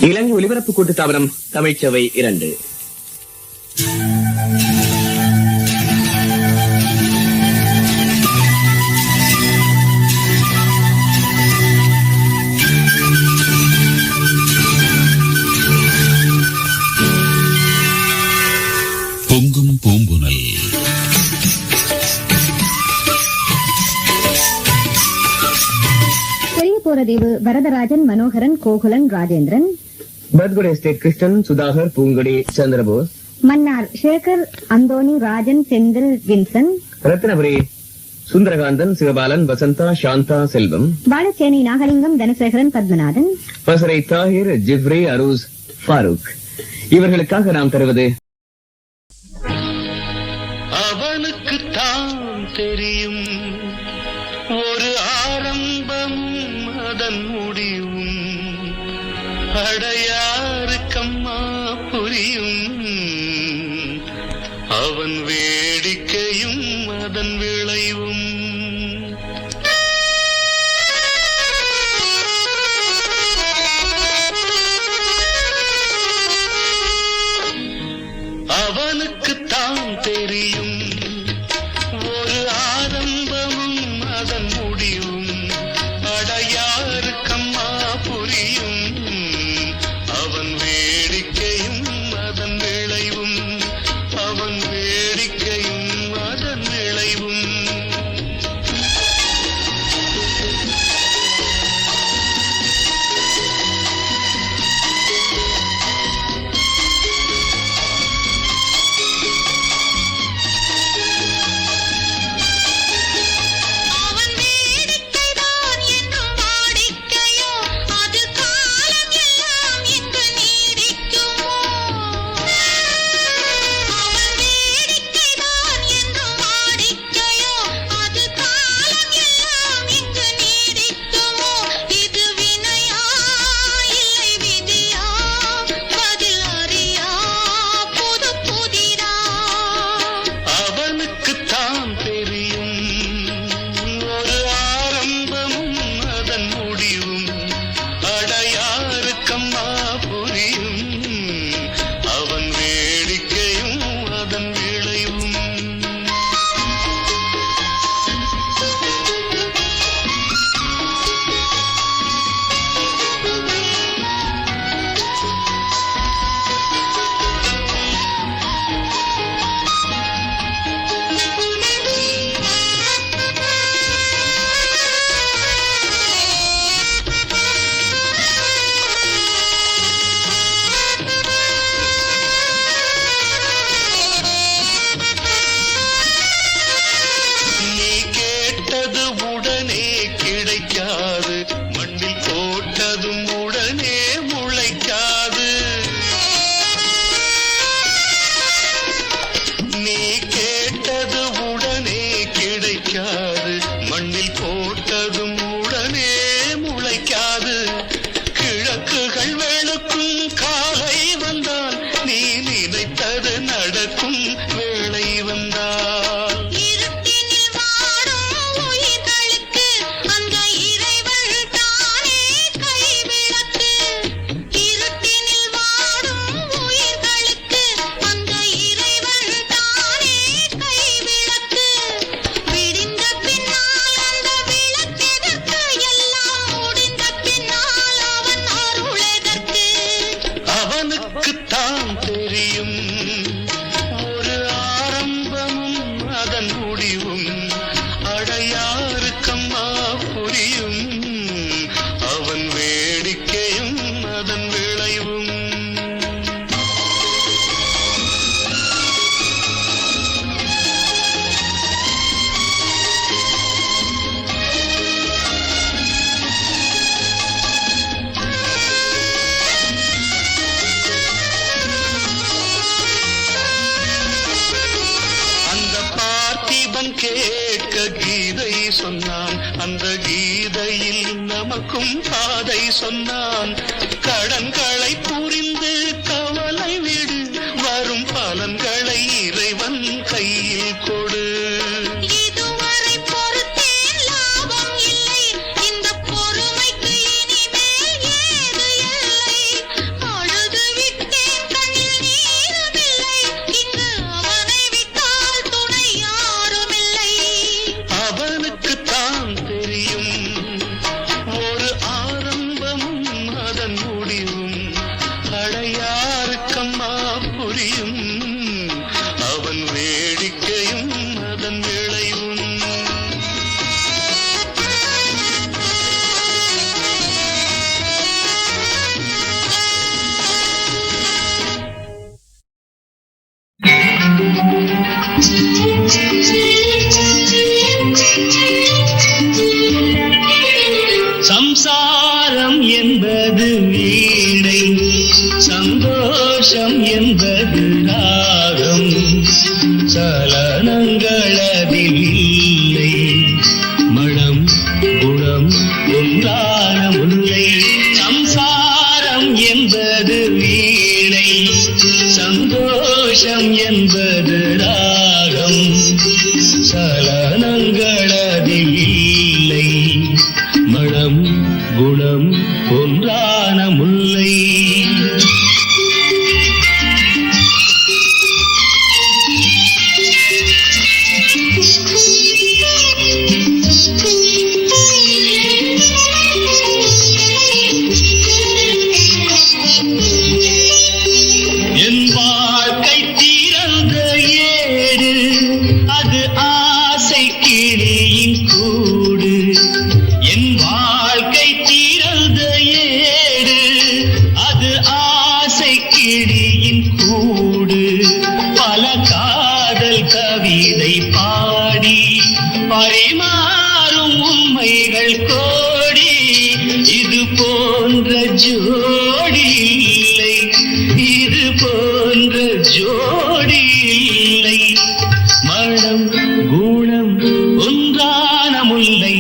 இலங்கை ஒலிபரப்பு கூட்டுத்தாபனம் தமிழ்ச்சவை 2. பொங்கும் பூம்புனல். Periyaporativu Varatharajan, Manoharan, Gokulan, Rajendran. Pathkudi estate Krishnan, Sudhakar, Poonkudi, Chandrabose. Mannar Sekar, Anthony, Rajan, Senthil, Vinson. Ratnapuri Sundarakanthan, Sivabalan, Vasantha, Santha, Selvam. Palacheni Nagalingam, Thanasekaran, Pathmanathan. Passara Thahir, Jifry, Aroos, Farook. இவர்களுக்காக நாம் தருவது அவனுக்குத்தான் தெரியும் ஒரு ஆரம்பம் அதன் முடிவும் அடையாருக்கம்மா புரியும் அவன் வேடிக்கையும் அதன் விளைவும். அவனுக்குத்தான் தெரியும் ஒரு ஆரம்பமும் அதன் முடிவும் அடையாருக்கம்மா புரியும் அவன் வேடிக்கையும் அதன் விளைவும் அவன் வேடிக்கையும் அதன் விளைவும். கேட்க கீதை சொன்னான், அந்த கீதையில் நமக்கும் பாதை சொன்னான். கடன்களை புரிந்து கவலை விடு, வரும் பலன்களை இறைவன் கையில் கொடு. சம்சாரம் என்பது வீணை, சந்தோஷம் என்பது ராகம், சலனங்களதில் இல்லை, மனம் குணம் ஒன்றான முல்லை. சம்சாரம் என்பது வீணை, சந்தோஷம் என்பது ராகம், சலனங்களதில் இல்லை, மனம் குணம் ஒன்றான முல்லை. என் வாழ்க்கை திறந்த ஏடு, அது ஆசை கிளியின் கூடு. என் வாழ்க்கை திறந்த ஏடு, அது ஆசை கிளியின் கூடு. பல காதல் கவிதை பாடி பரிமாறும் உண்மைகள் கோடி. இது போன்ற ஜோடி இல்லை, இது போன்ற ஜோடி இல்லை, மனம் குணம் ஒன்றான முல்லை.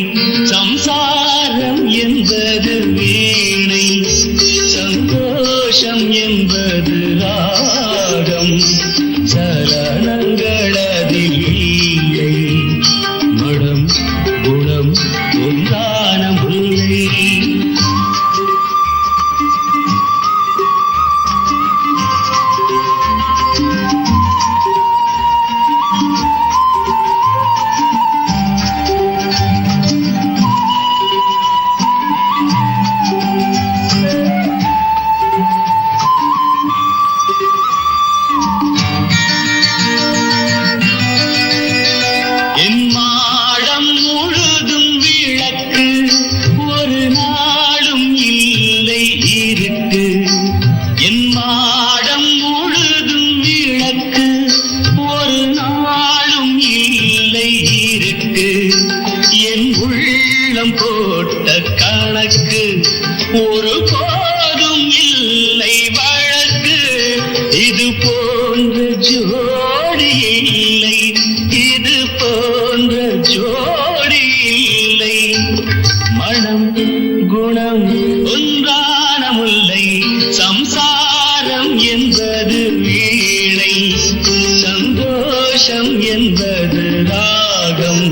சம்சாரம் என்பது வீணை, சந்தோஷம் என்பது ராகம், சலனங்களதில் இல்லை, மனம் குணம் ஒன்றான முல்லை. என் மாடம் முழுதும் விளக்கு, ஒரு நாளும் இல்லை இருட்டு. என் மாடம் முழுதும் விளக்கு, ஒரு நாளும் இல்லை இருட்டு. என் உள்ளம் போட்ட கணக்கு, ஒரு போதும் இல்லை வழக்கு. இது போன்ற ஜோடி இல்லை, இது போன்ற ஜோடி இல்லை, மனம் குணம் ஒன்றான முல்லை. சம்சாரம் என்பது வீணை, சந்தோஷம் என்பது ராகம்,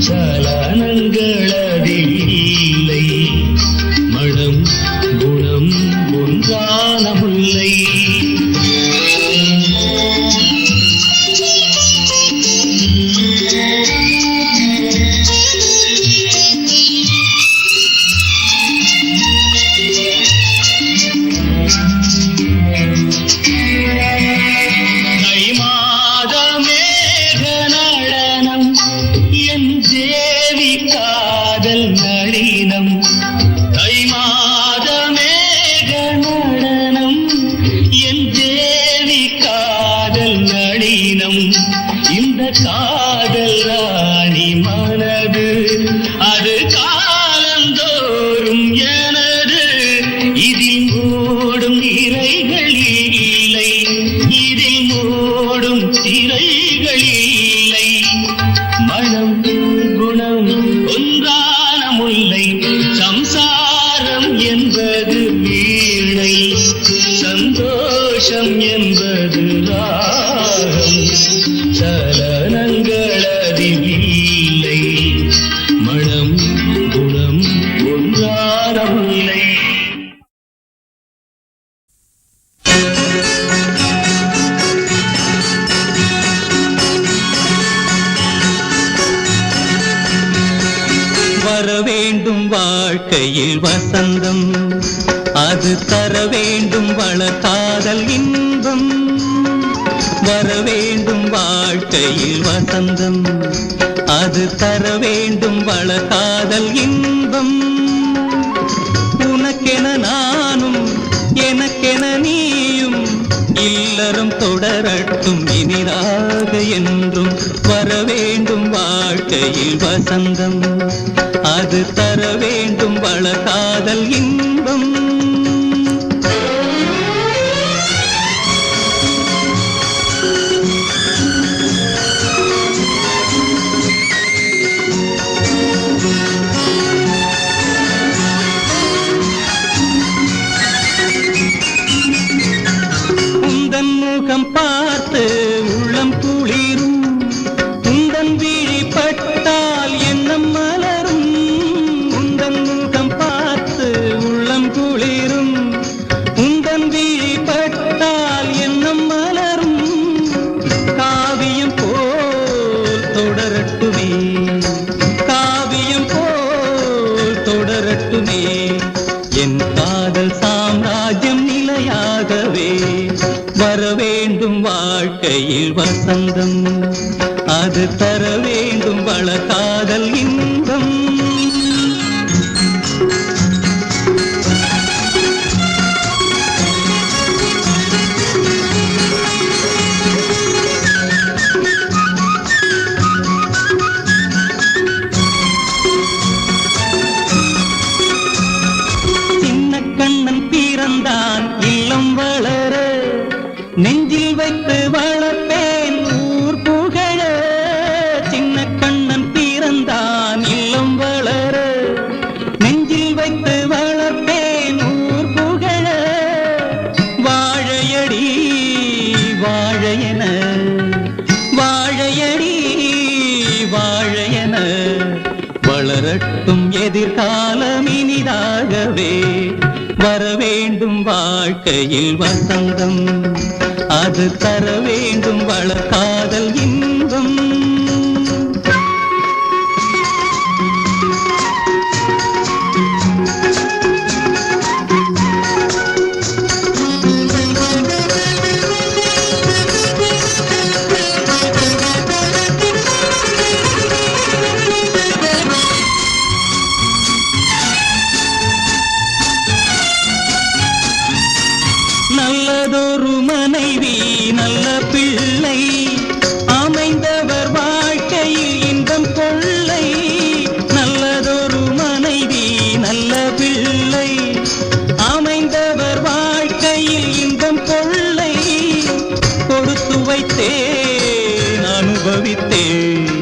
சலனங்களதில் இல்லை, மனம் குணம் ஒன்றான முல்லை. தை மாத மேக நடனம், என் தேவி காதல் நளினம். தை மாத மேக நடனம், என் தேவி காதல் நளினம். இந்த காதல் ராணி மனது, அது காலந்தோறும் எனது. இதில் மூடும் திரைகள் இல்லை, இதில் மூடும் திரைகள் இல்லை, மனம் குணம் ஒன்றான முல்லை. சம்சாரம் என்பது வீணை, சந்தோஷம் என்பது ராகம், சலனங்களதில் இல்லை, மனம் குணம் ஒன்றான முல்லை. வர வேண்டும் வாழ்க்கையில் வசந்தம், அது தர வேண்டும் வளர்காதல் இன்பம். வர வேண்டும் வாழ்க்கையில் வசந்தம், அது தர வேண்டும் வளர்காதல் இன்பம். உனக்கென நானும் எனக்கென நீயும், இல்லறம் தொடரட்டும் இனிதாக என்றும். வர வேண்டும் வாழ்க்கையில் வசந்தம், அது தர வேண்டும் வளர்காதல் காதல் இன்பம். உந்தன் முகம் பார்த்து உள்ளம் குளிரும், உந்தன் விழி பட்டால் எண்ணம் மலரும். உந்தன் முகம் பார்த்து உள்ளம் குளிரும், உந்தன் விழி பட்டால் எண்ணம் மலரும். காவியம் போல் தொடரட்டுமே, காவியம் போல் தொடரட்டுமே, என் காதல் சாம்ராஜ்யம் நிலையாகவே. வர வேண்டும் வாழ்க்கையில் வசந்தம், அது தர வேண்டும் வள காதல் இன்பம். சின்ன கண்ணன் பிறந்தான் இல்லம் வளர, நெஞ்சில் வைத்து வளர்ப்பேன் ஊர் புகழ. சின்ன கண்ணன் பிறந்தான் இல்லம் வளர, நெஞ்சில் வைத்து வளர்ப்பேன் ஊர் புகழ. வாழையடி வாழையன, வாழையடி வாழையன, வளரட்டும் எதிர்காலம் இனிதாகவே. வர வேண்டும் வாழ்க்கையில் வசந்தம், அது தர வேண்டும் வள காதல் இன்பம். நல்லதொரு மனைவி நல்ல பிள்ளை, அமைந்தவர் வாழ்க்கையில் இன்பம் கொள்ளை. நல்லதொரு மனைவி நல்ல பிள்ளை, அமைந்தவர் வாழ்க்கையில் இன்பம் கொள்ளை. கொடுத்து வைத்தேன் அனுபவித்தேன்,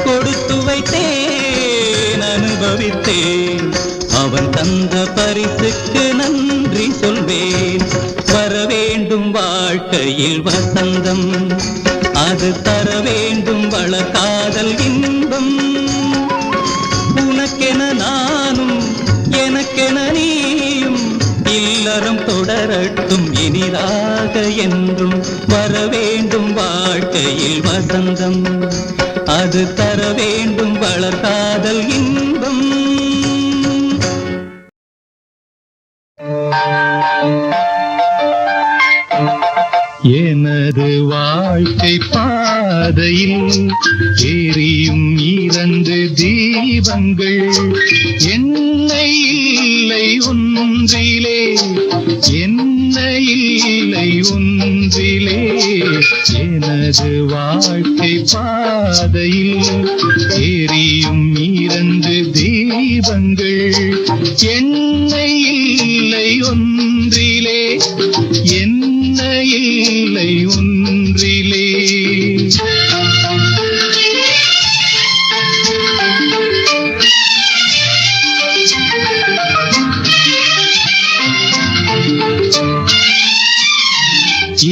கொடுத்து வைத்தேன் அனுபவித்தேன், அவன் தந்த பரிசுக்கு நன்றி சொல்வேன். வர வேண்டும் வாழ்க்கையில் வசந்தம், அது தர வேண்டும் வள காதல் இன்பம். உனக்கென நானும் எனக்கென நீயும், இல்லறம் தொடரட்டும் இனிதாக என்றும். வர வேண்டும் வாழ்க்கையில் வசந்தம், அது தர வேண்டும் வள காதல் இன்பம். எனது வாழ்க்கை பாதையில் எரியும் 2 தீபங்கள், எண்ணெய் இல்லை ஒன்றிலே, எண்ணெய் இல்லை ஒன்றிலே. எனது வாழ்க்கை பாதையில் எரியும் 2 தீபங்கள், எண்ணெய் இல்லை ஒன்றிலே, எண்ணெய் இல்லை ஒன்றிலே.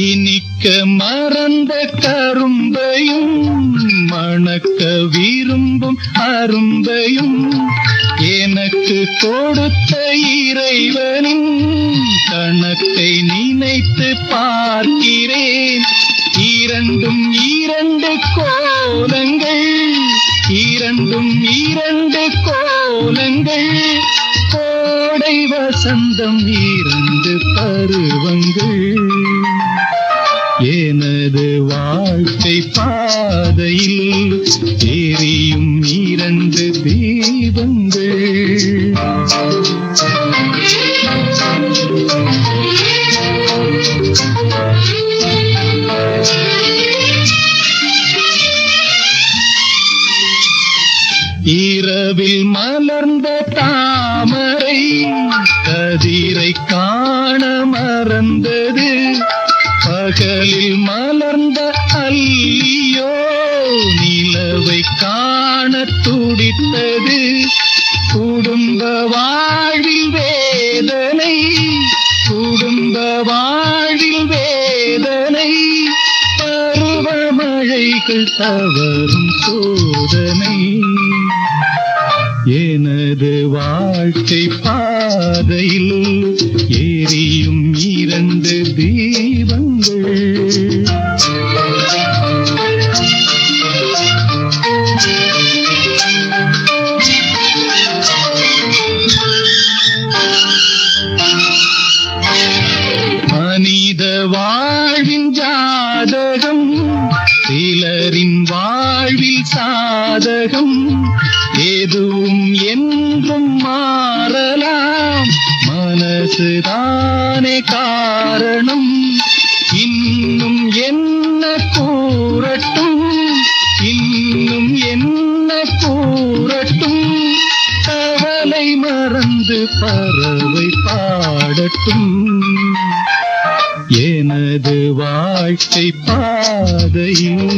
இனிக்க மறந்த கரும்பையும், மணக்க விரும்பும் அரும்பையும், எனக்கு கொடுத்த இறைவனின் கணக்கை நினைத்து பார்க்கிறேன். 2 கோலங்கள், 2 கோலங்கள், கோடை வசந்தம் 2 பருவங்கள். எனது வாழ்க்கை பாதையில் எரியும் 2 தீபங்கள். இரவில் மலர்ந்த தாமரை கதிரை காண மறந்தது பகலில் மலர்ந்த அல்லியோ நிலவை காண துடித்தது குடும்ப வாழ்வில் வேதனை குடும்ப வாழ்வில் வேதனை பருவமழைகள் தவறும் சோதனை எனது வாழ்க்கை பாதையில் எரியும் 2 தீபங்கள் மனித வாழ்வின் ஜாதகம் சிலரின் வாழ்வில் சாதகம் எதுவும் என்றும் மாறலாம் மனசுதானே காரணம் இன்னும் என்ன கூறட்டும் இன்னும் என்ன கூறட்டும் கவலை மறந்து பறவை பாடட்டும் எனது வாழ்க்கை பாதையில்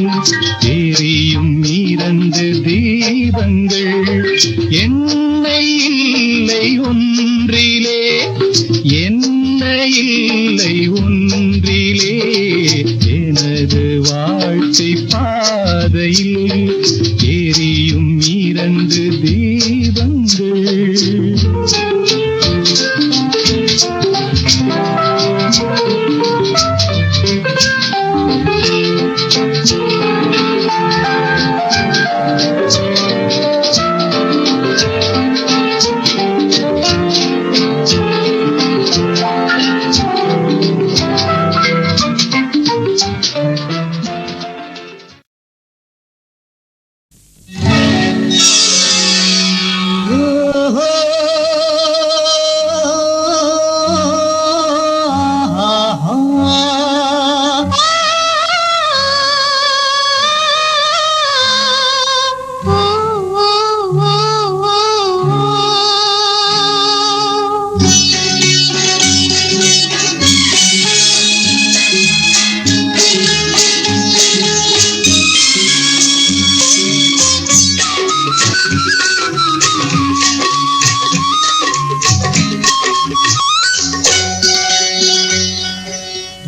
எரியும் 2 தீபங்கள் எண்ணெய் இல்லை ஒன்றிலே எண்ணெய் இல்லை ஒன்றிலே எனது வாழ்க்கை பாதையில் எரியும் 2 தீபங்கள்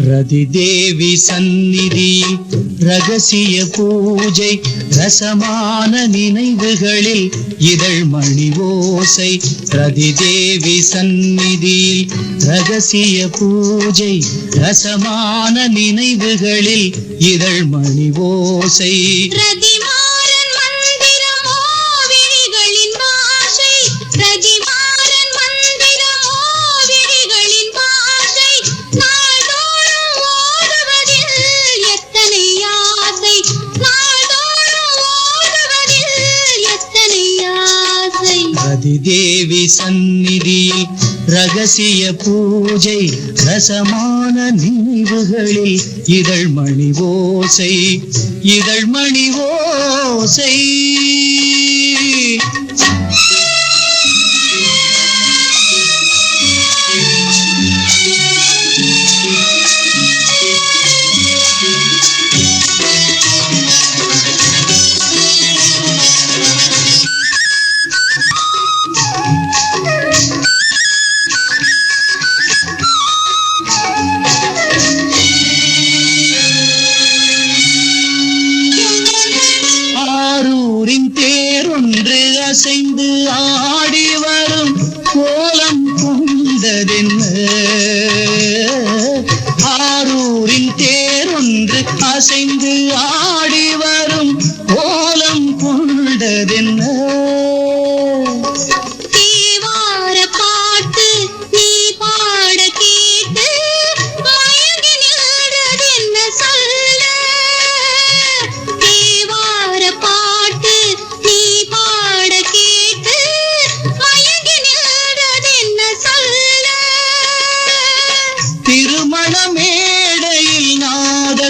ரதிதேவி சந்நிதியில் ரகசிய பூஜை ரசமான நினைவுகளில் இதழ் மணி ஓசை ரதிதேவி சந்நிதியில் ரகசிய பூஜை ரசமான நினைவுகளில் இதழ் மணி ஓசை தேவி சந்நிதியில் ரகசிய பூஜை ரசமான நினைவுகளில் இதழ் மணி ஓசை இதழ் மணி ஓசை அசைந்து ஆடி வரும் கோலம் கொண்டதென்ன ஆரூரின் தேரொன்று அசைந்து ஆடி வரும் கோலம் கொண்டதென்ன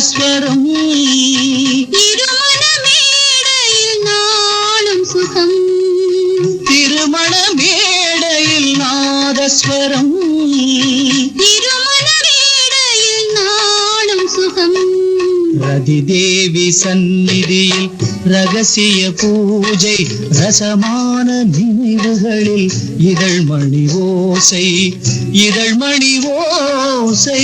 ஸ்வரம் திருமண மேடையில் நாளும் சுகம் திருமண மேடையில் நாத ராஜேஸ்வரம் திருமண மேடையில் நாளும் சுகம் ரதி தேவி சந்நிதியில் ரகசிய பூஜை ரசமான நினைவுகளில் இதழ்மணி ஓசை இதழ்மணி ஓசை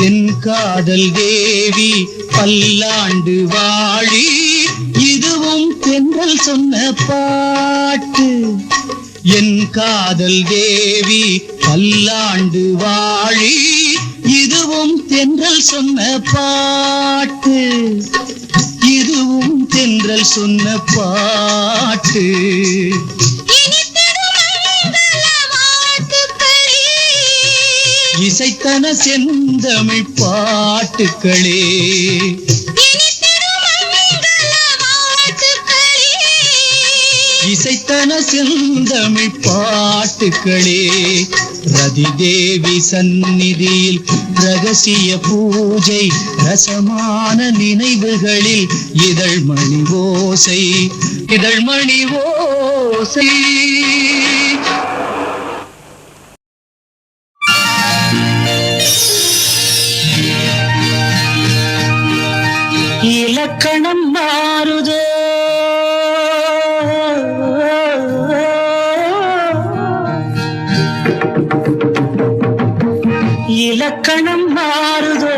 என் காதல் தேவி பல்லாண்டு வாழி இதுவும் தென்றல் சொன்ன பாட்டு என் காதல் தேவி பல்லாண்டு வாழி இதுவும் தென்றல் சொன்ன பாட்டு இதுவும் தென்றல் சொன்ன பாட்டு இசைத்தன செந்தமிழ் பாட்டுக்களே இசைத்தன செந்தமிழ் பாட்டுக்களே ரதி தேவி சந்நிதியில் ரகசிய பூஜை ரசமான நினைவுகளில் இதழ்மணி ஓசை இதழ்மணி ஓசை இலக்கணம் மாறுதோ இலக்கணம் மாறுதோ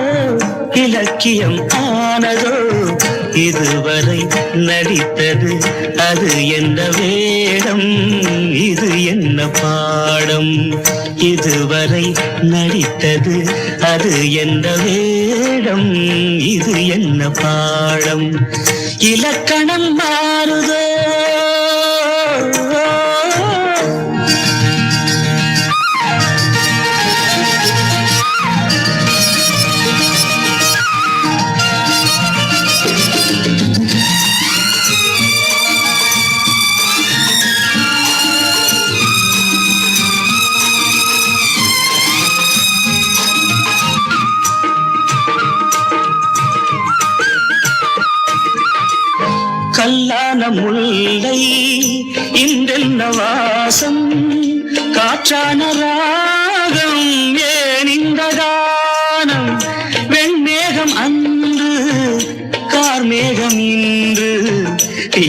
இலக்கியம் ஆனதோ இதுவரை நடித்தது அது என்ன வேடம் இது என்ன பாடம் இதுவரை நடித்தது அது என்ன வேடம் இது என்ன பாடம் இலக்கணம் மாறுதோ கல்லான முல்லை இன்றென்ன வாசம் காற்றான ராகம் ஏன் இந்த கானம் வெண்மேகம் அன்று கார்மேகம் இன்று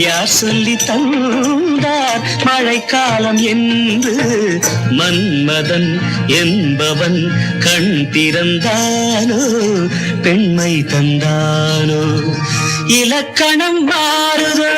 யார் சொல்லி தந்தார் மழைக்காலம் என்று மன்மதன் என்பவன் கண் திறந்தானோ பெண்மை தந்தானோ இலக்கணம் மாறுதோ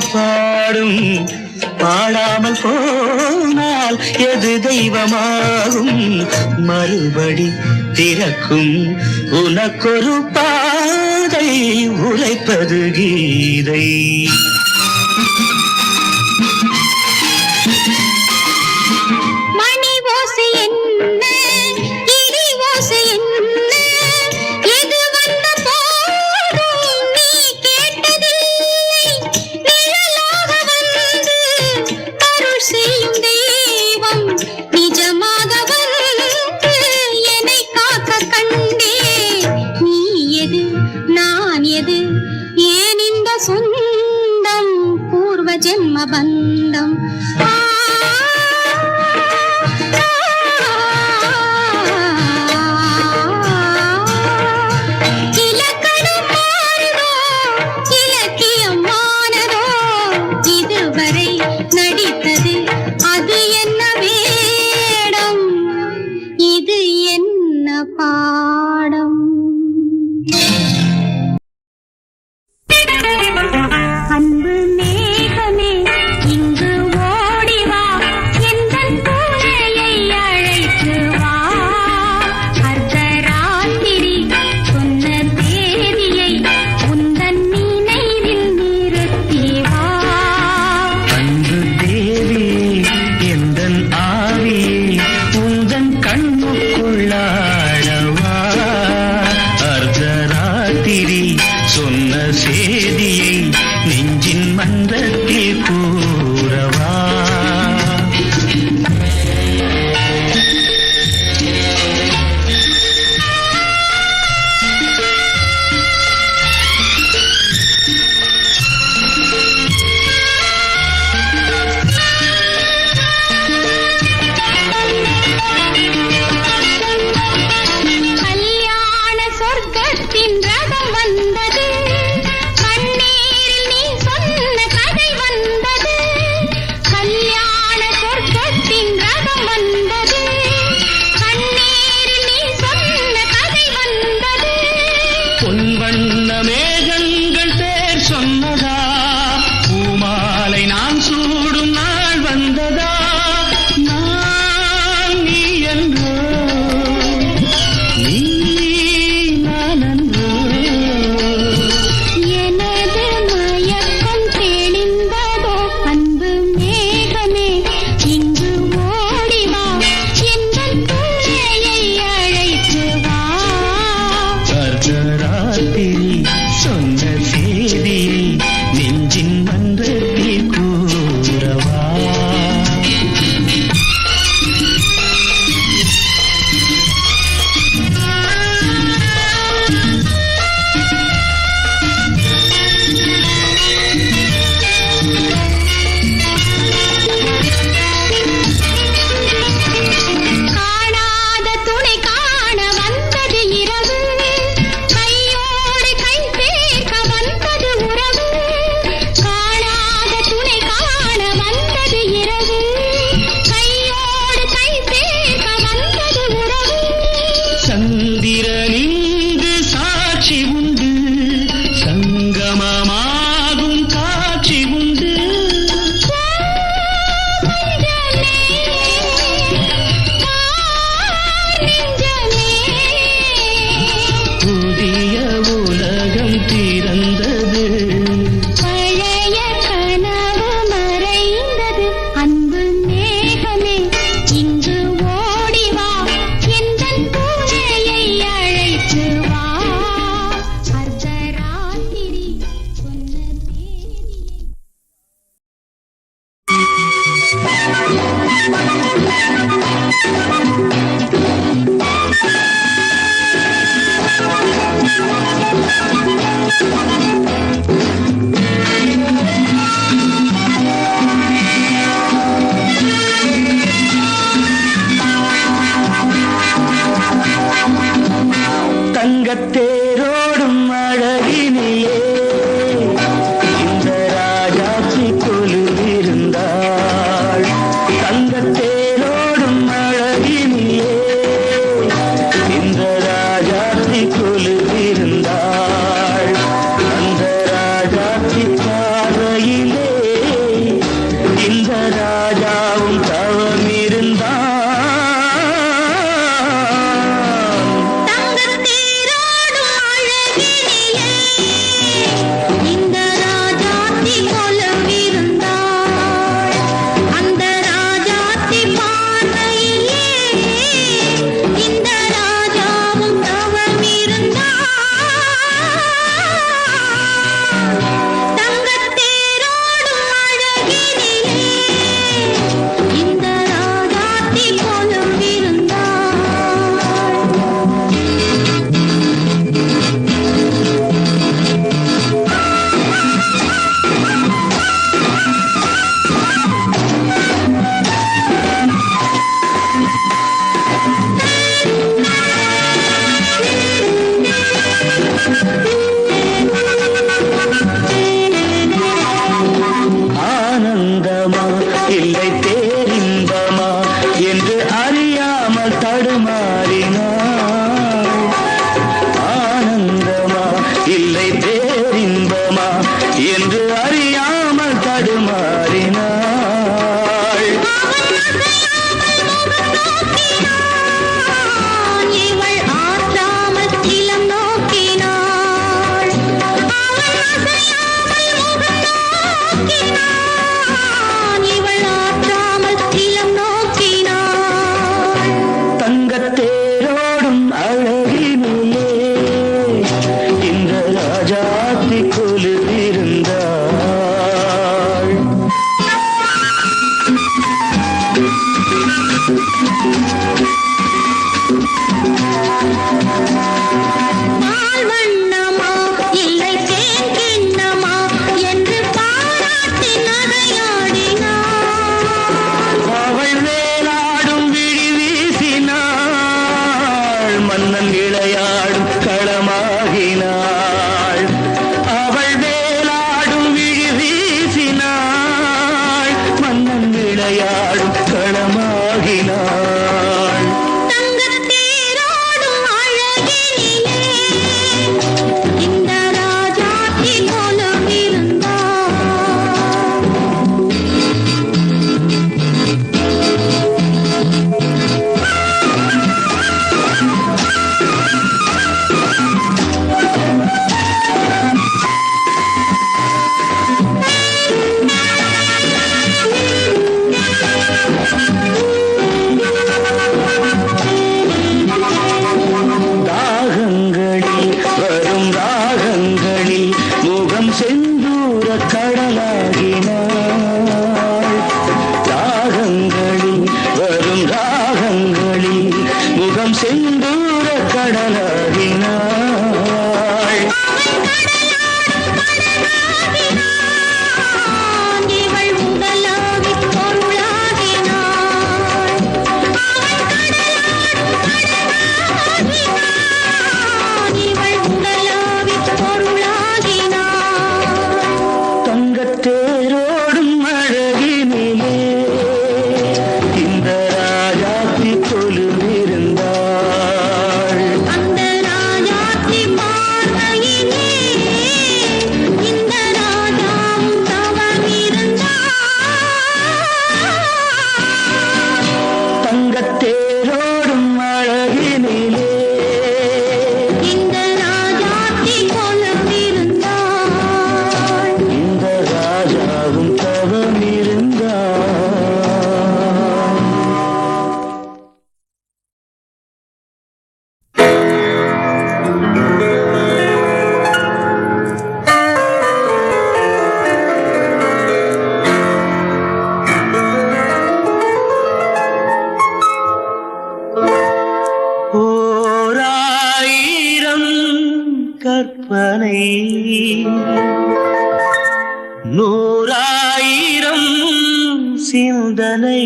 பாடும் பாடாமல் போனால் எது தெய்வமாகும் மறுபடி திறக்கும் உனக்கொரு பாதை உரைப்பது கீதை ஜென்ம பந்தம் இலக்கணம் மாறுதோ இலக்கியம் மானதோ இதுவரை நடித்தது அது என்ன வேடம் இது என்ன பாடம் அன்பு மேகமே இங்கு ஓடிவா எந்தன் பூனையை அழைத்து வா அர்த்தராத்திரி சொன்ன தேதியை உந்தன் நினைவில் நிறுத்தி வா அன்பு தேவி எந்தன் ஆவியே உந்தன் கண்ணுக்குள்ளாடவா அர்த்தராத்திரி சொன்ன சேதியை நெஞ்சின் மன்றத்தில் கூறவா கல்யாண சொர்க்கத்தின் ரதம் வந்தது கண்ணீரில் நீ சொன்ன கதை வந்தது கல்யாண சொர்க்கத்தின் ரதம் வந்தது கண்ணீரில் நீ சொன்ன கதை வந்தது பொன்வண்ண மேகங்கள் பேர் சொன்னதா பூமாலை நான் சூடும் நாள் வந்ததா நான் நீ என்றோ நீ நான் என்றோ எனது மயக்கம் தெளிந்ததோ அன்பு மேகமே இங்கு ஓடிவா எந்தன் பூனையை அழைத்து வா அர்த்தராத்திரி சொன்ன சேதியை நெஞ்சின் மன்றத்தில் கூறவா காணாத துணை காண வந்தது இரவு கையோடு கை சேர்க்க வந்தது உறவு காணாத துணை காண வந்தது இரவு கையோடு கை சேர்க்க வந்தது உறவு சந்திரனிங்கு சாட்சி உண்டு சங்கமமாகும் காட்சி உண்டு புதிய உலகம் திறந்தது பழைய கனவு மறைந்தது அன்பு மேகமே இங்கு ஓடிவா எந்தன் பூனையை அழைத்து வா அர்த்தராத்திரி சொன்ன தேதியை தங்கத்தேரோடும் அழகினிலே இந்த ராஜாச்சி கொலுவிருந்தாள் தங்கத்தேரோடும் அழகினிலே இந்த ராஜாச்சி கொலுவிருந்தாள் அந்த ராஜாச்சி பார்வையிலே இவள் உடலாவி பொருளாகினாள். இவள் உடலாவி பொருளாகினாள். தங்கத்தேரோடும் அழகினிலே இந்த ராஜாத்தி கொலுவிருந்தாள். அந்த ராஜாத்தி பார்வையிலே இந்த ராஜாவும் தவமிருந்தாள். தங்கத்தேரோடும் அழகினிலே இந்த ராஜாத்தி கொலுவிருந்தாள். இந்த ராஜாவும் தவமிருந்தாள். ஓராயிரம் கற்பனை நூறாயிரம் சிந்தனை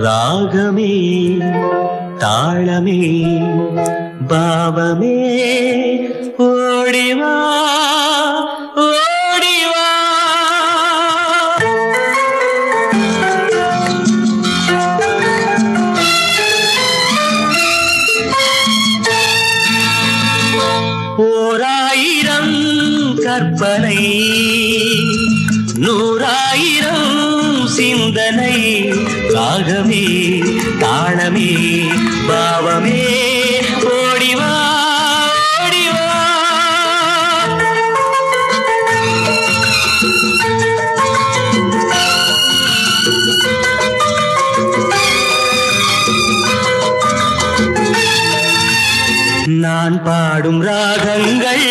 ராகமே தாளமே பாவமே ஓடிவா ஓடிவா. ஓராயிரம் கற்பனை நூறாயிரம் சிந்தனை ராகமே தாளமே பாவமே ஓடிவா ஓடிவா. நான் பாடும் ராகங்கள்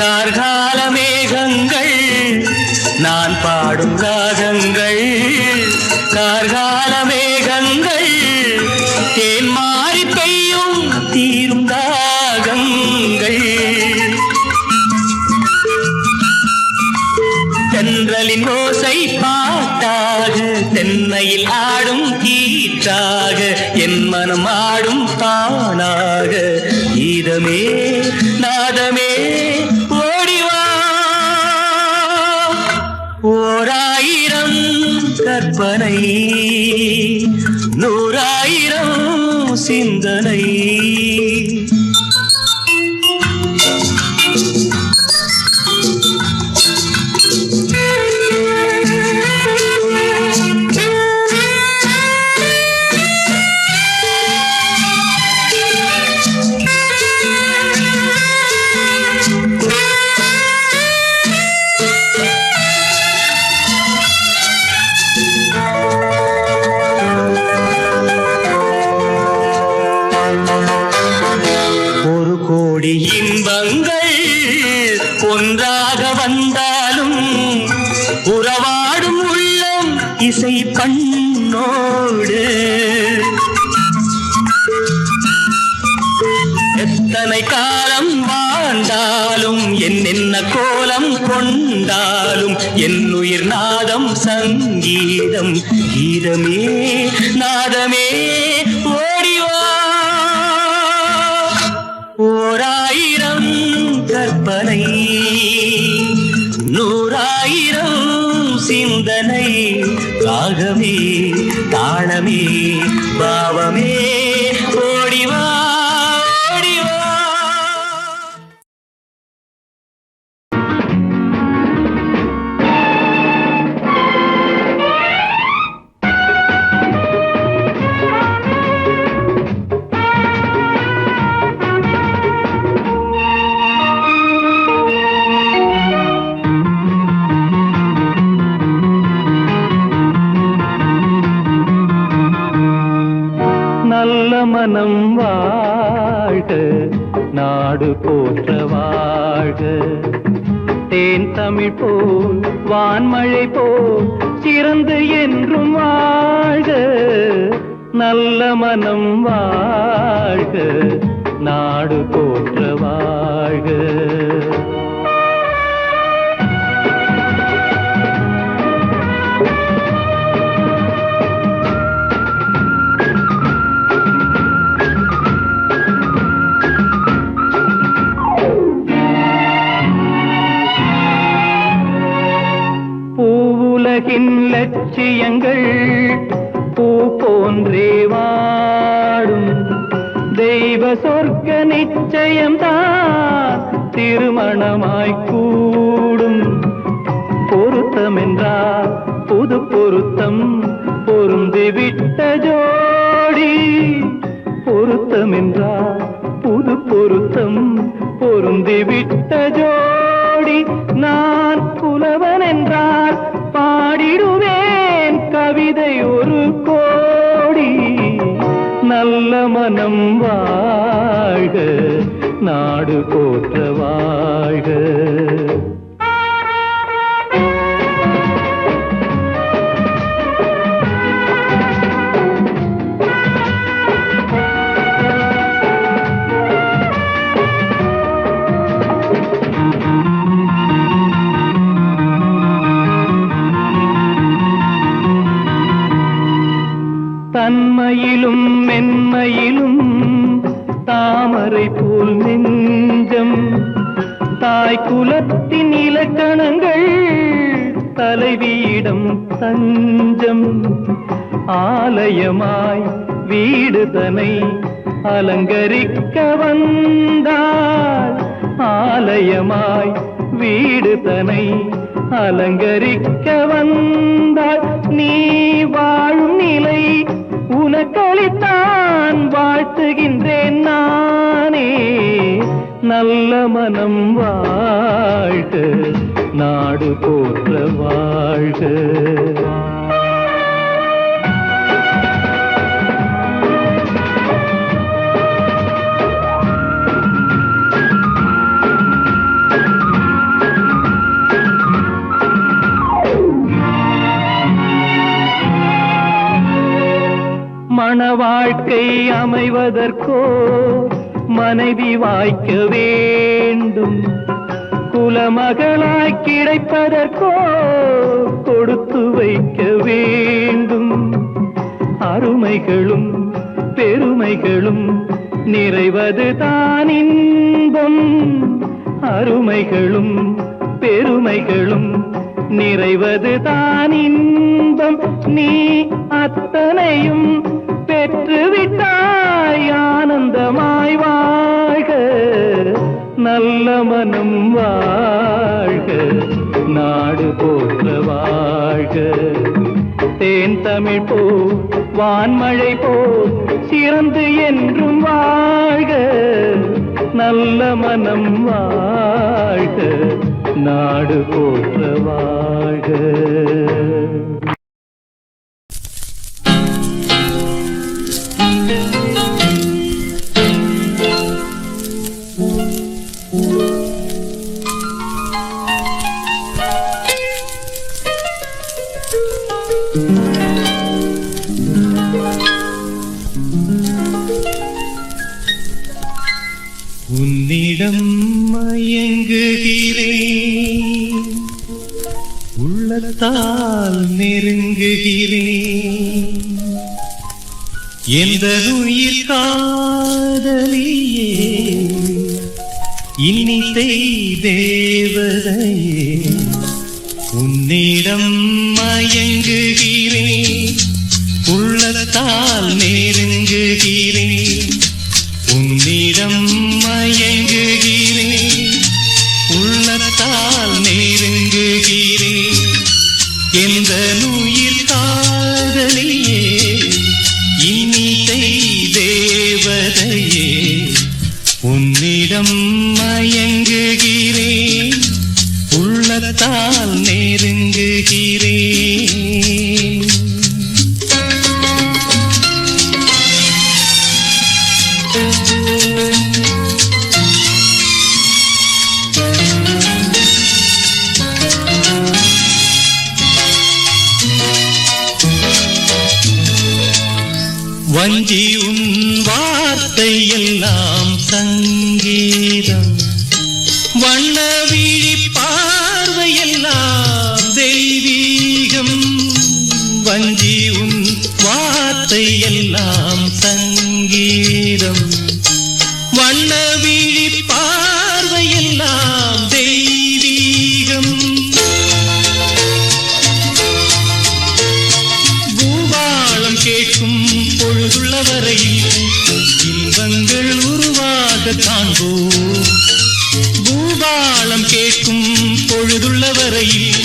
கார்கால மேகங்கள். நான் பாடும் ராகங்கள் கார்கால மேகங்கள். தேன் மாறி பெய்யும் தீரும் தாகங்கள். தென்றலின் ஓசை பாட்டாக தென்னையில் ஆடும் கீற்றாக என் மனம் ஆடும் தானாக கீதமே நாதமே ஓடிவா. ஓராயிரம் கற்பனை நூறாயிரம் சிந்தனை. ஒரு கோடி இன்பங்கள் ஒன்றாக வந்தாலும் உறவாடும் உள்ளம் இசை பண்ணோடு. எத்தனை காலம் வாழ்ந்தாலும் என்னென்ன கோலம் கொண்டாலும் என் உயிர் நாதம் சங்கீதம் கீதமே நாதமே ஓடிவா. ஓராயிரம் கற்பனை நூறாயிரம் சிந்தனை ராகமே தாளமே பாவமே ஓடிவா ஓடிவா. நல்ல மனம் வாழ்க நாடு போற்ற வாழ்க. தேன் தமிழ் போல் வான்மழை போல் சிறந்து என்றும் வாழ்க. நல்ல மனம் வாழ்க, நாடு போற்ற வாழ்க. பூவுலகின் லட்சியங்கள் பூ போன்றே வாடும், தெய்வ சொர்க்க நிச்சயம்தான் திருமணமாய் கூடும். பொருத்தமென்றால் புது பொருத்தம் பொருந்திவிட்ட ஜோடி, பொருத்தமென்றால் புது பொருத்தம் பொருந்திவிட்ட ஜோடி. நான் புலவன் என்றால் பாடிடுவேன் கவிதை ஒரு கோடி. நல்ல மனம் வாழ்க, நாடு போற்ற வாழ்க. தன்மையிலும் மென்மையிலும் தாமரை போல் நெஞ்சம், தாய் குலத்தின் இலக்கணங்கள் தலைவியிடம் தஞ்சம். ஆலயமாய் வீடு தனை அலங்கரிக்க வந்தாள், ஆலயமாய் வீடு தனை அலங்கரிக்க வந்தாள். நீ வாழும் நிலை உனக்களித்தான் வாழ்த்துகின்றேன் நானே. நல்ல மனம் வாழ்க, நாடு போற்ற வாழ்க. மண வாழ்க்கை அமைவதற்கோ மனைவி வாய்க்க வேண்டும், குலமகளாய் கிடைப்பதற்கோ கொடுத்து வைக்க வேண்டும். அருமைகளும் பெருமைகளும் நிறைவது தான் இன்பம், அருமைகளும் பெருமைகளும் நிறைவது தான் இன்பம். நீ அத்தனையும் பெற்றுவிட்டாய் ஆனந்தமாய் வாழ்க. நல்ல மனம் வாழ்க, நாடு போற்ற வாழ்க. தேன் தமிழ் போ வான்மழை போ சிறந்து என்றும் வாழ்க. நல்ல மனம் வாழ்க, நாடு போற்ற வாழ்க. உன்னிடம் மயங்குகிறேன், உள்ளத்தால் நெருங்குகிறேன். எந்த உயிர் காதலியே, இன்னிசை தேவதையே. உன்னிடம் மயங்குகிறேன், உள்ளத்தால் நெருங்குகிறேன். உன்னிடம் மயங்குகிறேன், உள்ளத்தால் நெருங்குகிறேன். எந்த உயிர் காதலியே, இன்னிசை தேவதையே. உன்னிடம் மயங்குகிறேன், உள்ளத்தால் நெருங்குகிறேன். எல்லாம் சங்கீதம் வண்ண விழி பார்வையெல்லாம் தெய்வீகம் வஞ்சி உன் வார்த்தை எல்லாம் சங்கீதம் வண்ண விழி பார்வையெல்லாம் தெய்வீகம் பூபாலம் கேட்கும் பொழுதுள்ள வரையில் இன்பங்கள் உருவாக காண்போம் பூபாலம் கேட்கும் பொழுதுள்ள வரையில்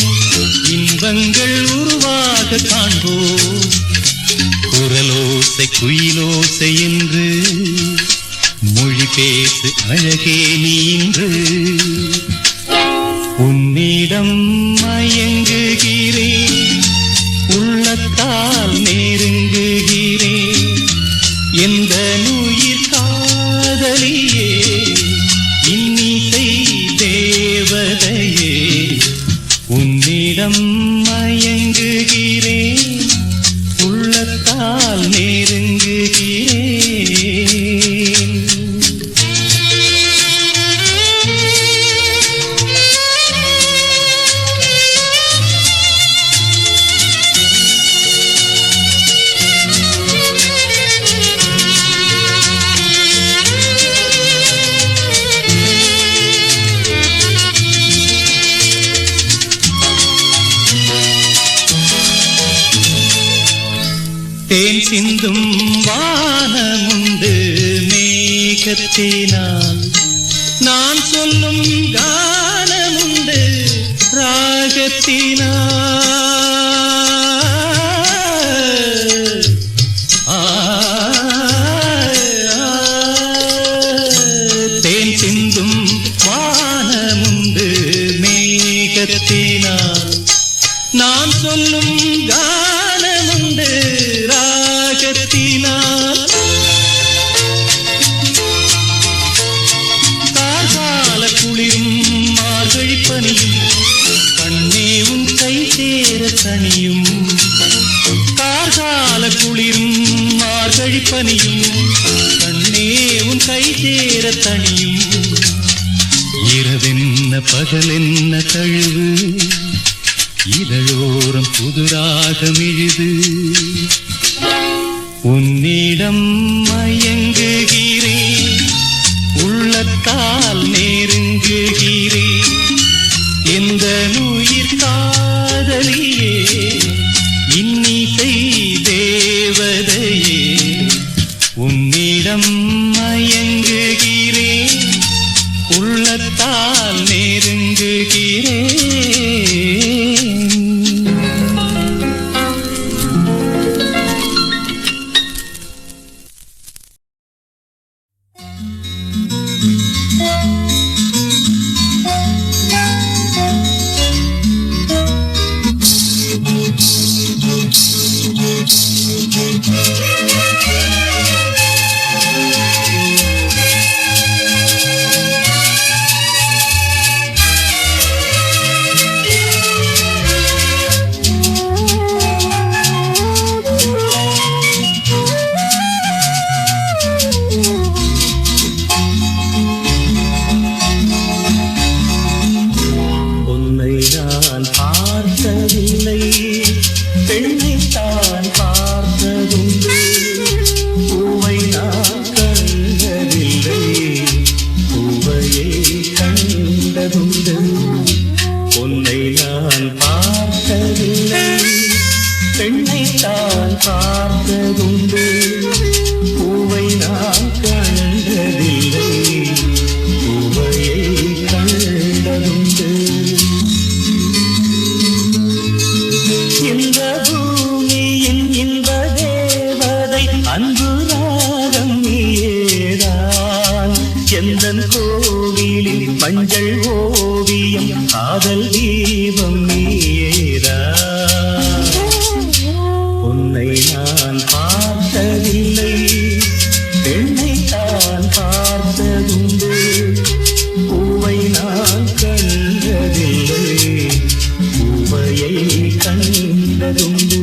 இன்பங்கள் உருவாக காண்போம் குரலோசை குயிலோசை என்று மொழி பேசு அழகே நீன்று உன்னிடம் மயங்குகிறேன் உள்ளத்தால் நெருங்குகிறேன் எந்த உயிர் காதலியே இன்னிசை தேவதையே உன்னிடம் மயங்குகிறேன் உள்ளத்தால் நெருங்குகிறேன் தேன் சிந்தும் வானமுண்டு மேகத்தினால் நான் சொல்லும் கானமுண்டு ராகத்தினால் தேன் சிந்தும் வானமுண்டு மேகத்தினால் நான் சொல்லும் கானமுண்டு ராகத்தினால் கார்கால குளிரும் மார்கழி பனியும் கண்ணே உன் கை சேர தனியும் கார்கால குளிரும் மார்கழி பனியும் கண்ணே உன் கை சேர தனியும் இரவென்ன பகலென்ன தழுவு இதழோரம் புதுராகம் எழுது உன்னிடம் மயங்குகிறேன் உள்ளத்தால் நெருங்குகிறேன் எந்த உயிர் காதலியே இன்னிசை தேவதையே உன்னிடம் மயங்குகிறேன் உள்ளத்தால் நெருங்குகிறேன் எந்தன் கோவிலில் மஞ்சள் ஓவியம் காதல் தீபம் நீயேதா உன்னை நான் பார்த்ததில்லை பெண்ணை தான் பார்த்ததுண்டு பூவை நான் கண்டதில்லை பூவையை கண்டதுண்டு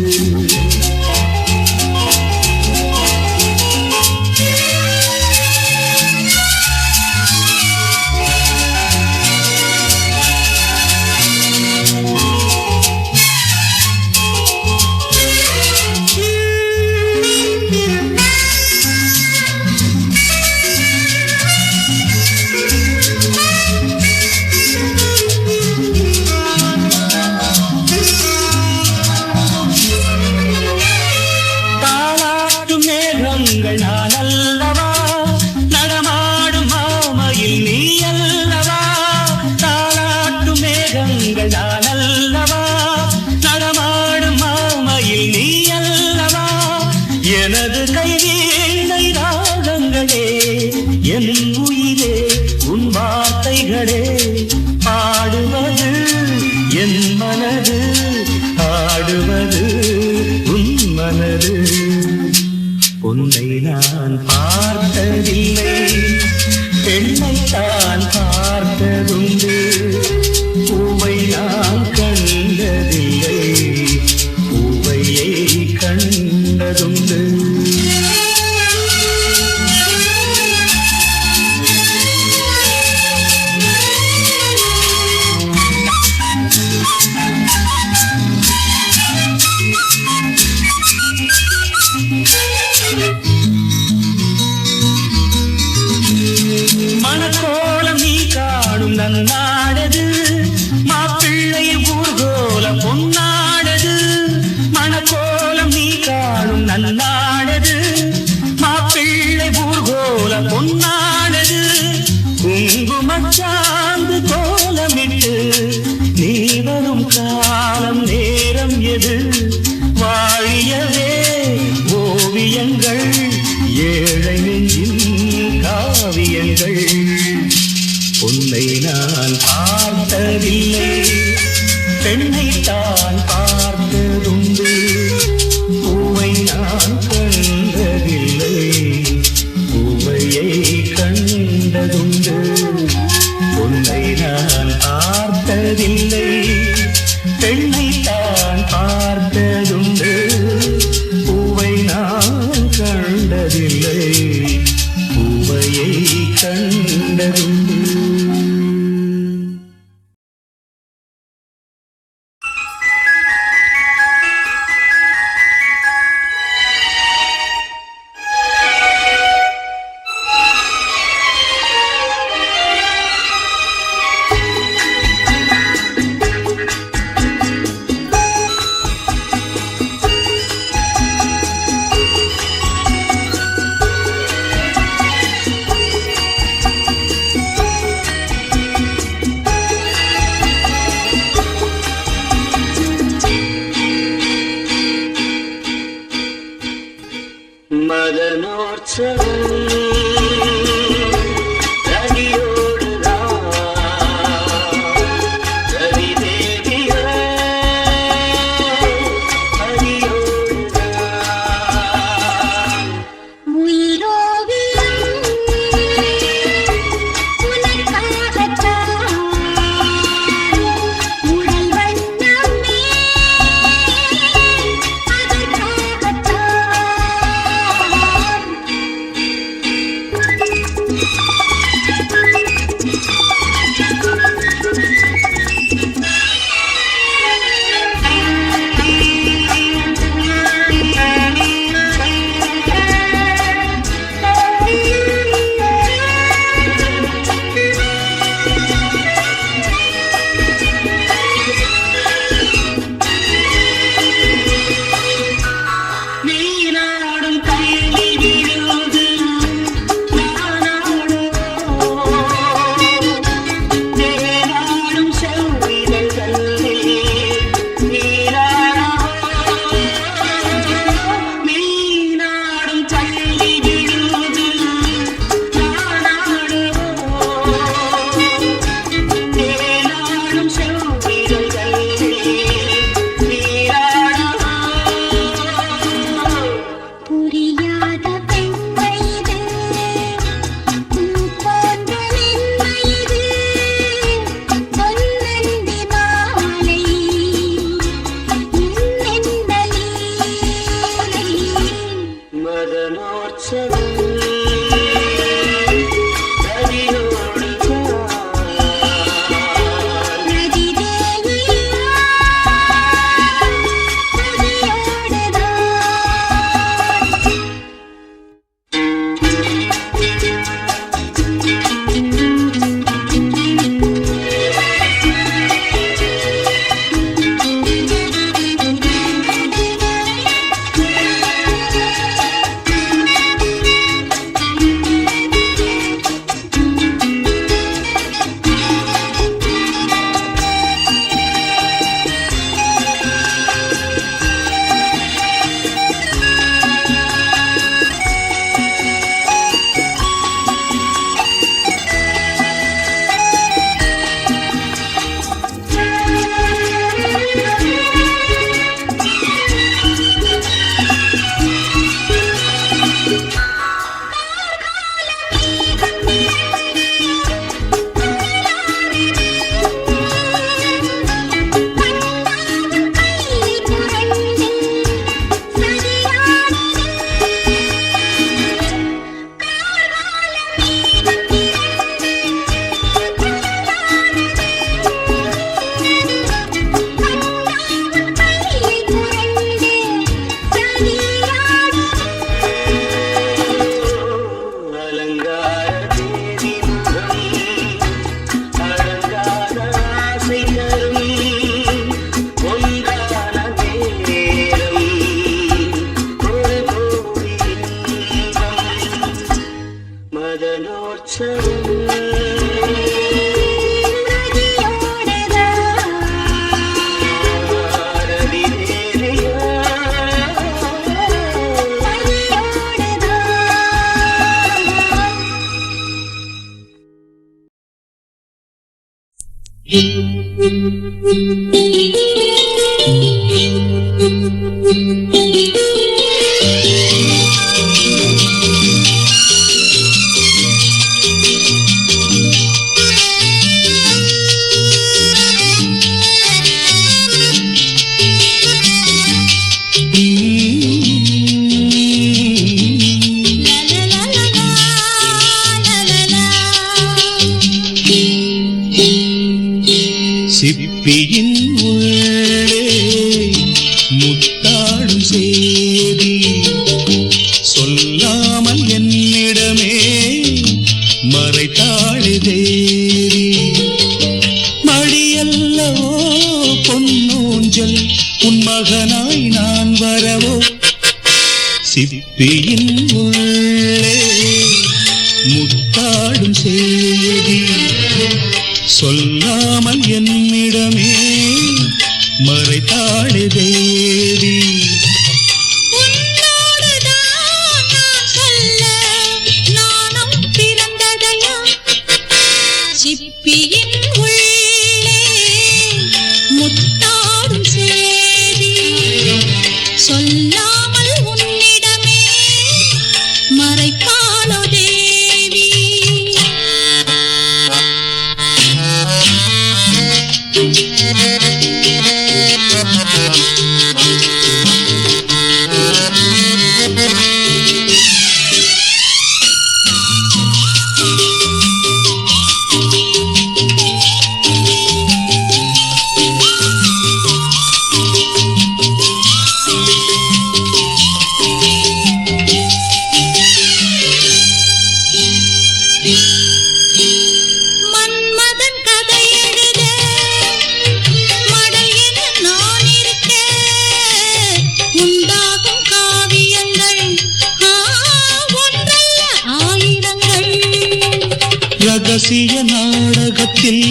உயிரே உன் வார்த்தைகளே ஆடுவது என் மனது, ஆடுவது உன் மனது. உன்னை நான் பார்த்ததில்லை, பெண்ணை தான் பார்த்ததுண்டு. பூவை நான் கண்டதில்லை, பூவையை கண்டதுண்டு. மணக்கோலம் நீ காணும் நன்னாடது, மாப்பிள்ளை ஊர்கோலம் பொன்னாடது. மணக்கோலம் நீ காணும் நன்னாடது, மாப்பிள்ளை ஊர்கோலம் பொன்னாடது. குங்குமச்சாந்து கோலமிட்டு நீ வரும் காலம் நேரம் எது? வாழியவே ஓவியங்கள், ஏழை நெஞ்சின் காவியங்கள். உன்னை நான் பார்த்ததில்லை, பெண்ணை தான் பார்த்ததுண்டு. பூவை நான் கண்டதில்லை, பூவையை கண்டதுண்டு. உன்னை நான் பார்த்ததில்லை, பெண்ணை தான் பார்த்ததுண்டு. பூவை நான் கண்டதில்லை, பூவையை கண்டதுண்டு. சிப்பியின் உள்ளே முத்தாடும் சேதி சொல்லாமல் என்னிடமே மறைத்தாளே தேவி. மடியல்லவோ பொன்னூஞ்சல் உன் மகனாய் நான் வரவோ. சிப்பியின் உள்ளே முத்தாடும் சேதி சொல்லாமல் என்னிடமே மறைத்தாளே தேவி. சிப்பியின் உள்ளே முத்தாடும் சேதி சொல்லாமல் உன்னிடமே மறைப்பாளோ தேவி. மன்மதன் கதை எழுத மடல் என நான் இருக்க உண்டாகும் காவியங்கள் ஒன்றல்ல ஆயிரங்கள். ரகசிய நாடகத்தில்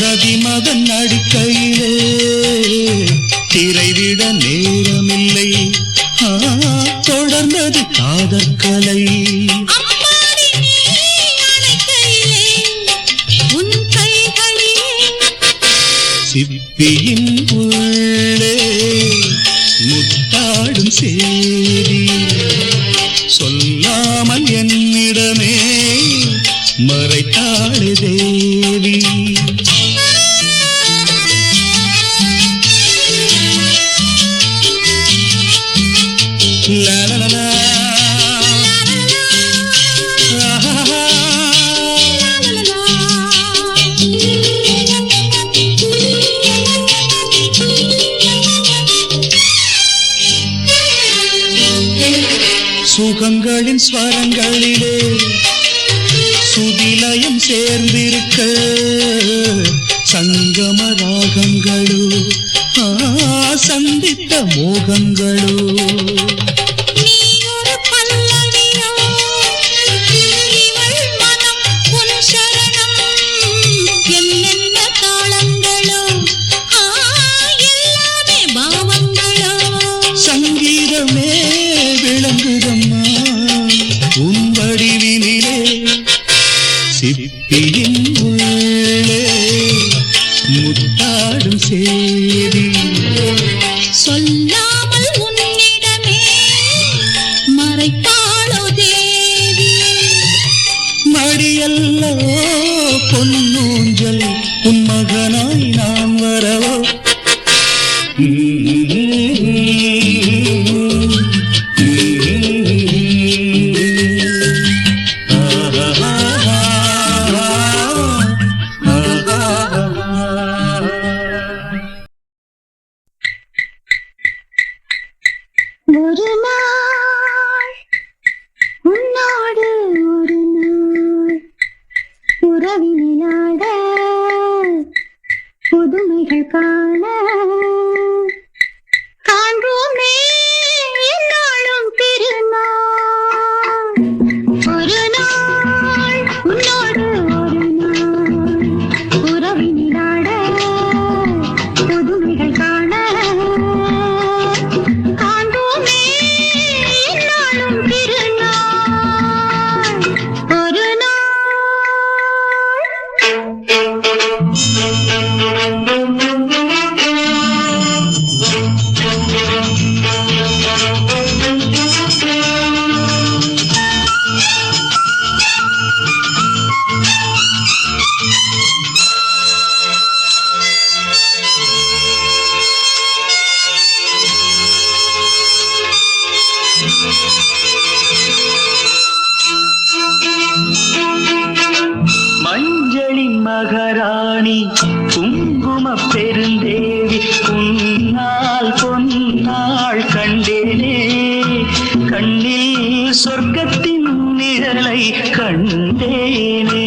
ரதிமகன் நடிக்கையிலே திரைவிட நேரமில்லை. தொடர்ந்தது காதற்கலை. அம்மாடி நீ அணைக்கையிலே உன் கைகளிலே சிப்பியின் உள்ளே முத்தாடும் சேதி சொல்லாமல் என்னிடமே மறைத்தாளே தேவி. லா லா லா லா. ஆஹா. சுகங்களின் ஸ்வரங்களிலே சுதிலயம் சேர்ந்திருக்க சங்கம ராகங்களோ சந்தித்த மோகங்களோ. நீ ஒரு பல்லவியோ இவள் மனம் உன் சரணம் என்னென்ன தாளங்களோ எல்லாமே பாவங்களோ. சங்கீதமே விளங்குதம்மா உன் வடிவினிலே. சிப்பியின் உள்ளே முத்தாடும் சேதி சொல்லாமல் உன்னிடமே மறைப்பாளோ தேவி. மடியல்லவோ பொன்னூஞ்சல் உன் மகனாய் நான் வரவோ. ஒரு நாள் உன்னோடு ஒரு நாள் உறவினாட புதுமைகள் காண காண்போமே என்னாலும் திருநாள். ஒரு நாள் உன்னோடு ஒரு நாள் உறவினாட புதுமைகள் காண காண்போமே என்னாலும் திருநாள். ஒரு நாள் ராணி குங்கும பெருந்தேவி உன்னால் பொன்னாள் கண்டேனே கண்ணில் சொர்க்கத்தின் நிழலை கண்டேனே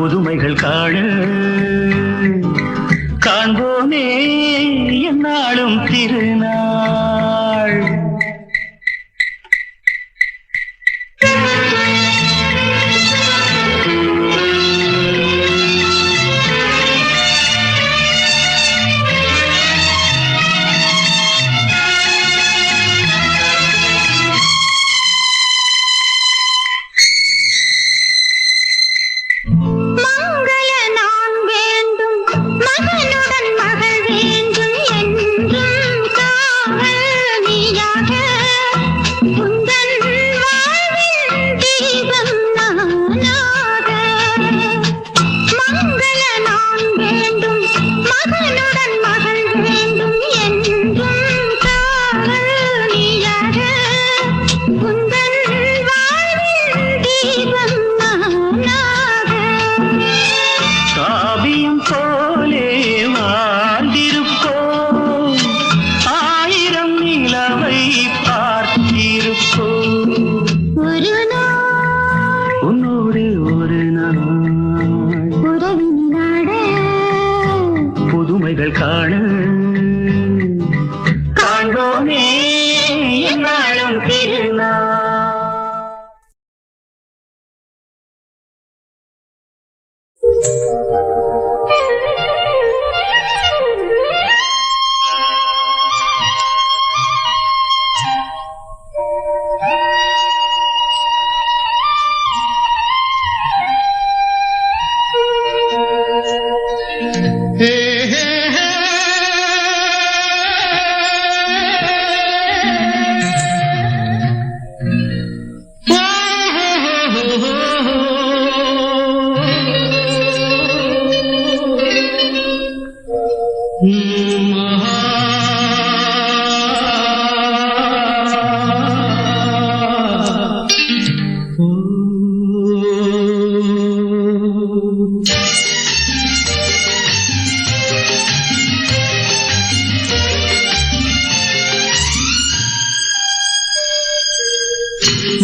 புதுமைகள் காண காண்போமே என்னாலும் திருநாள் புதுமைகள் காண காண்போமே என்னாலும் திருநாள்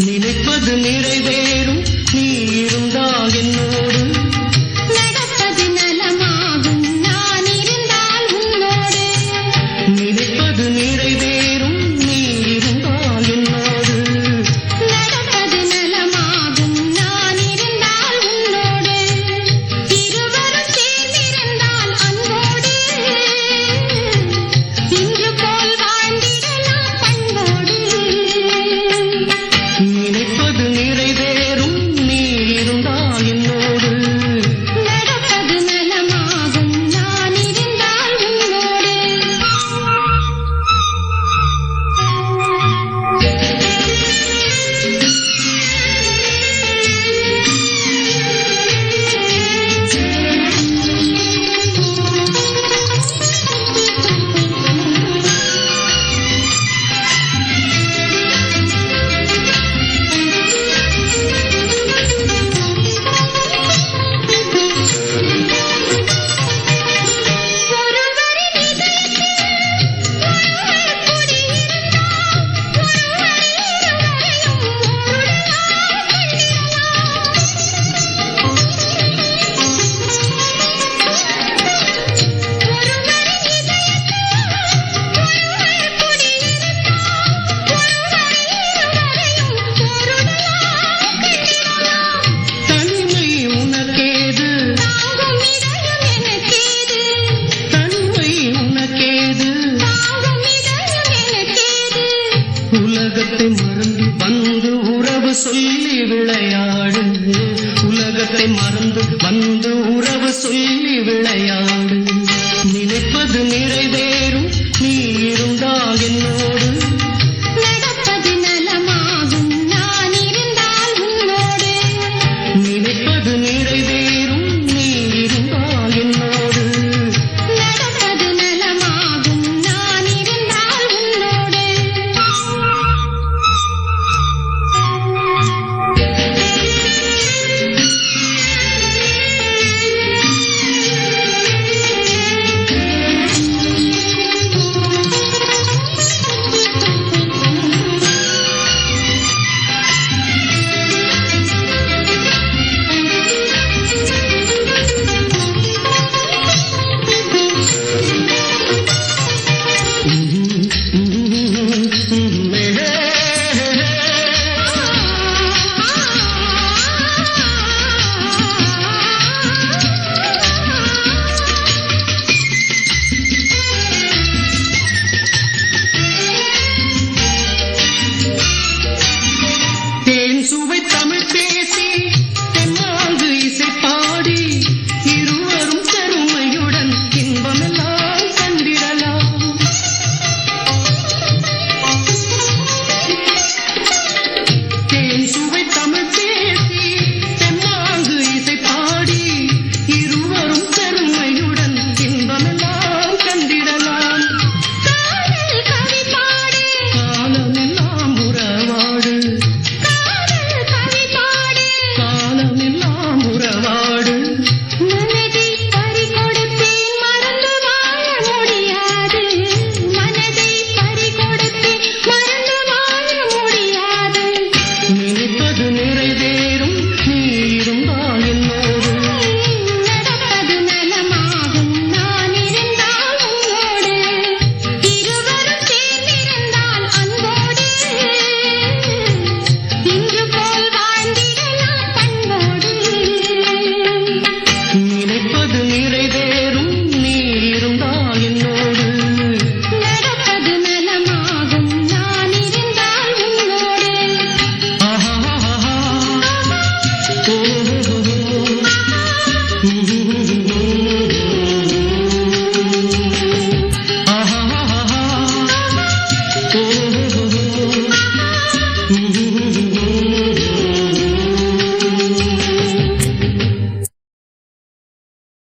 நினைப்பது நிறைவேறும் நீ இருந்தால் என்னோடு நடப்பது நலமாகும் நான் இருந்தால் உன்னோடு நினைப்பது நிறைவேறும் நீ இருந்தால் என்னோடு நடப்பது நலமாகும் நான் இருந்தால் உன்னோடு இருவரும் சேர்ந்திருந்தால் அன்போடு இன்று போல் வாழ்ந்திடலாம் பண்போடு நினைப்பது நிறை உலகத்தை மறந்து வந்து உறவு சொல்லி விளையாடு உலகத்தை மறந்து வந்து உறவு சொல்லி விளையாடு